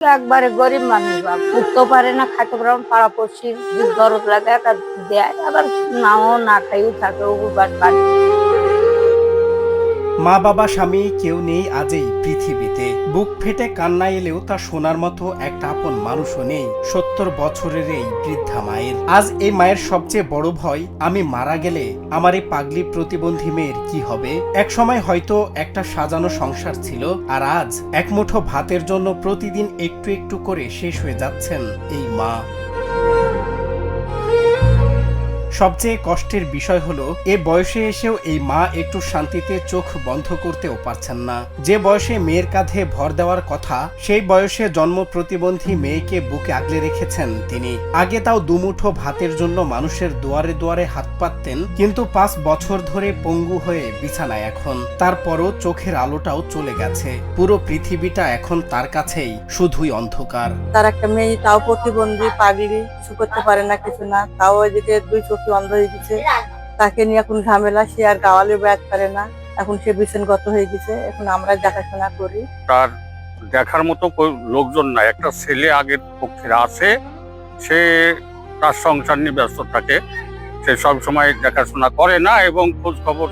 একবারে গরিব মানুষ বাপ, উঠতেও পারে না, খাইতে পারে না, পাড়াপড়শি দরদ লাগে একটা দেয়, আবার নাও না খাইও থাকে উপবাস বাড়ি। মা বাবা স্বামী কেউ নেই আজ এই পৃথিবীতে। বুক ফেটে কান্না এলেও তা শোনার মতো একটা আপন মানুষও নেই ৭০ বছরের এই বৃদ্ধা মায়ের। আজ এই মায়ের সবচেয়ে বড় ভয়, আমি মারা গেলে আমার এই পাগলি প্রতিবন্ধী মেয়ের কি হবে। এক সময় হয়তো একটা সাজানো সংসার ছিল, আর আজ এক মুঠো ভাতের জন্য প্রতিদিন একটু একটু করে শেষ হয়ে যাচ্ছেন এই মা। সবচেয়ে কষ্টের বিষয় হলো এ বয়সে এসেও এই মা একটু শান্তিতে চোখ বন্ধ করতেও পারছেন না। যে বয়সে মেয়ের কাঁধে ভর দেওয়ার কথা, সেই বয়সে জন্ম প্রতিবন্ধী মেয়েকে বুকে আগলে রেখেছেন তিনি। আগে তাও দুমুঠো ভাতের জন্য মানুষের দুয়ারে দুয়ারে হাত পাততেন, কিন্তু ৫ বছর ধরে পঙ্গু হয়ে বিছানায় এখন। তারপরও চোখের আলোটাও চলে গেছে। পুরো পৃথিবীটা এখন তার কাছেই শুধুই অন্ধকার। তার একটা মেয়ে, তাও প্রতিবন্ধী, পাগলি, কিছু করতে পারে না, কিছু না, তাও এদিকে ২ চোখে অন্ধ হয়ে গেছে। তাকে নিয়ে এখন ঝামেলা, সে আর গাওয়ালে বেড়াতে পারে না, এখন সে বিছানগত হয়ে গেছে। এখন আমরা দেখাশোনা করি। তার দেখার মতো লোকজন নাই। একটা ছেলে আগের পক্ষের আছে, সে তার সংসার নিয়ে ব্যস্ত থাকে, সে সব সময় দেখাশোনা করে না এবং খোঁজ খবর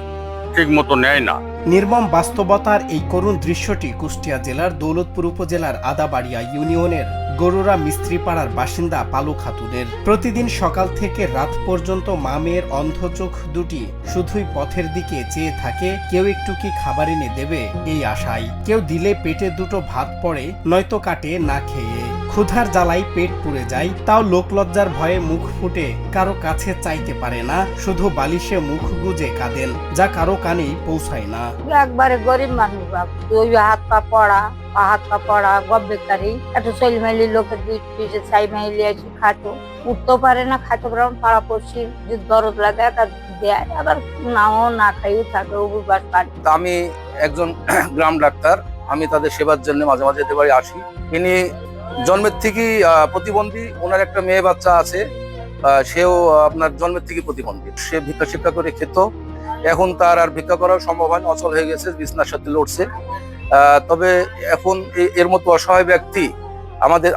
ঠিক মতো নেয় না। নির্মম বাস্তবতার এই করুণ দৃশ্যটি কুষ্টিয়া জেলার দৌলতপুর উপজেলার আদাবাড়িয়া ইউনিয়নের গরুরা মিস্ত্রিপাড়ার বাসিন্দা পালু খাতুনের। প্রতিদিন সকাল থেকে রাত পর্যন্ত মা মেয়ের অন্ধ চোখ দুটি শুধুই পথের দিকে চেয়ে থাকে, কেউ একটু কি খাবার এনে দেবে এই আশায়। কেউ দিলে পেটে দুটো ভাত পড়ে, নয়তো কাটে না খেয়ে। ক্ষুধার জ্বালাই পেট পুড়ে যায়, তাও লোকলজ্জার ভয়ে মুখ ফুটে কারো কাছে চাইতে পারে না, শুধু বালিশে মুখ গুজে কাঁদেন, যা কারো কানেই পৌঁছায় না। একবারে গরিব মানুষ বাপ, ওই হাত পা পড়া গব্বেকারি একটা চলি মাইলি লোকের দুই পিসে চাই মাইলি এসে খাতো, উঠতেও পারে না, খাইতে পারে না, পাড়াপড়শি দরদ লাগে একটা দেয়, আবার নাও না খাইও থাকে উপবাস বাড়ি। আমি একজন গ্রাম ডাক্তার, আমি তাদের সেবার জন্য মাঝে মাঝে এতে বাড়ি আসি। ইনি জন্মের থেকেই প্রতিবন্ধী, ওনার একটা মেয়ে বাচ্চা আছে, সেও আপনার জন্মের থেকে প্রতিবন্ধী। সে ভিক্ষা শিক্ষা করে খেত, এখন তার আর ভিক্ষা করার সম্ভব হয় না, অচল হয়ে গেছে, বিছনার সাথে লড়ছে। তবে এখন এর মতো অসহায় ব্যক্তি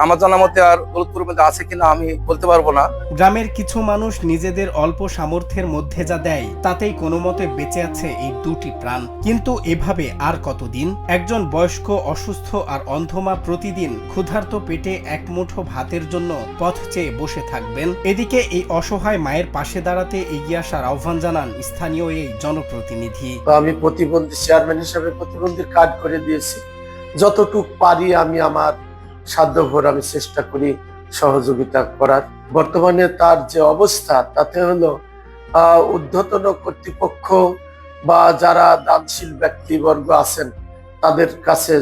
আমার জানা মতে আর দৌলতপুরের মধ্যে আছে কিনা আমি বলতে পারবো না। গ্রামের কিছু মানুষ নিজেদের অল্প সামর্থ্যের মধ্যে যা দেয় তাতেই কোনো মতে বেঁচে আছে এই দুটি প্রাণ। কিন্তু এভাবে আর কতদিন? একজন বয়স্ক, অসুস্থ আর অন্ধমা প্রতিদিন ক্ষুধার্ত পেটে এক মুঠো ভাতের জন্য পথ চেয়ে বসে থাকবেন। এদিকে এই অসহায় মায়ের পাশে দাঁড়াতে এগিয়ে আসার আহ্বান জানান স্থানীয় এই জনপ্রতিনিধি। আমি প্রতিবন্ধী চেয়ারম্যান হিসেবে প্রতিবন্ধীর কার্ড করে দিয়েছি। যতটুক পারি আমি আমার সাধ্যভর আমি চেষ্টা করি সহযোগিতা করার। বর্তমানে তার যে অবস্থা, তাতে হলো ঊর্ধ্বতন কর্তৃপক্ষ বা যারা দানশীল ব্যক্তিবর্গ আছেন, তাদের কাছে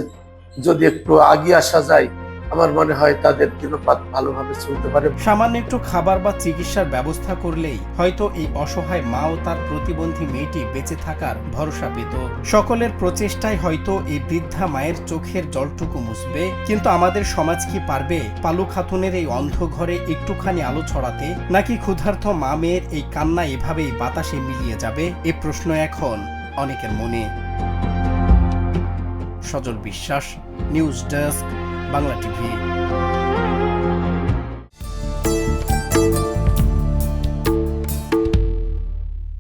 যদি একটু আগিয়ে আসা যায়, আমার মনে হয় তাদের দিনপাত ভালোভাবে চলতে পারে। সামান্য একটু খাবার বা চিকিৎসার ব্যবস্থা করলেই হয়তো এই অসহায় মা ও তার প্রতিবন্ধী মেয়েটি বেঁচে থাকার ভরসা পেত। সকলের প্রচেষ্টায় হয়তো এই বৃদ্ধা মায়ের চোখের জলটুকু মুছবে, কিন্তু আমাদের সমাজ কি পারবে পালু খাতুনের এই অন্ধ ঘরে একটুখানি আলো ছড়াতে? নাকি ক্ষুধার্ত মা মেয়ের এই কান্না এভাবেই বাতাসে মিলিয়ে যাবে? এ প্রশ্ন এখন অনেকের মনে। সজল বিশ্বাস, নিউজ ডেস্ক, বাংলা টিভি।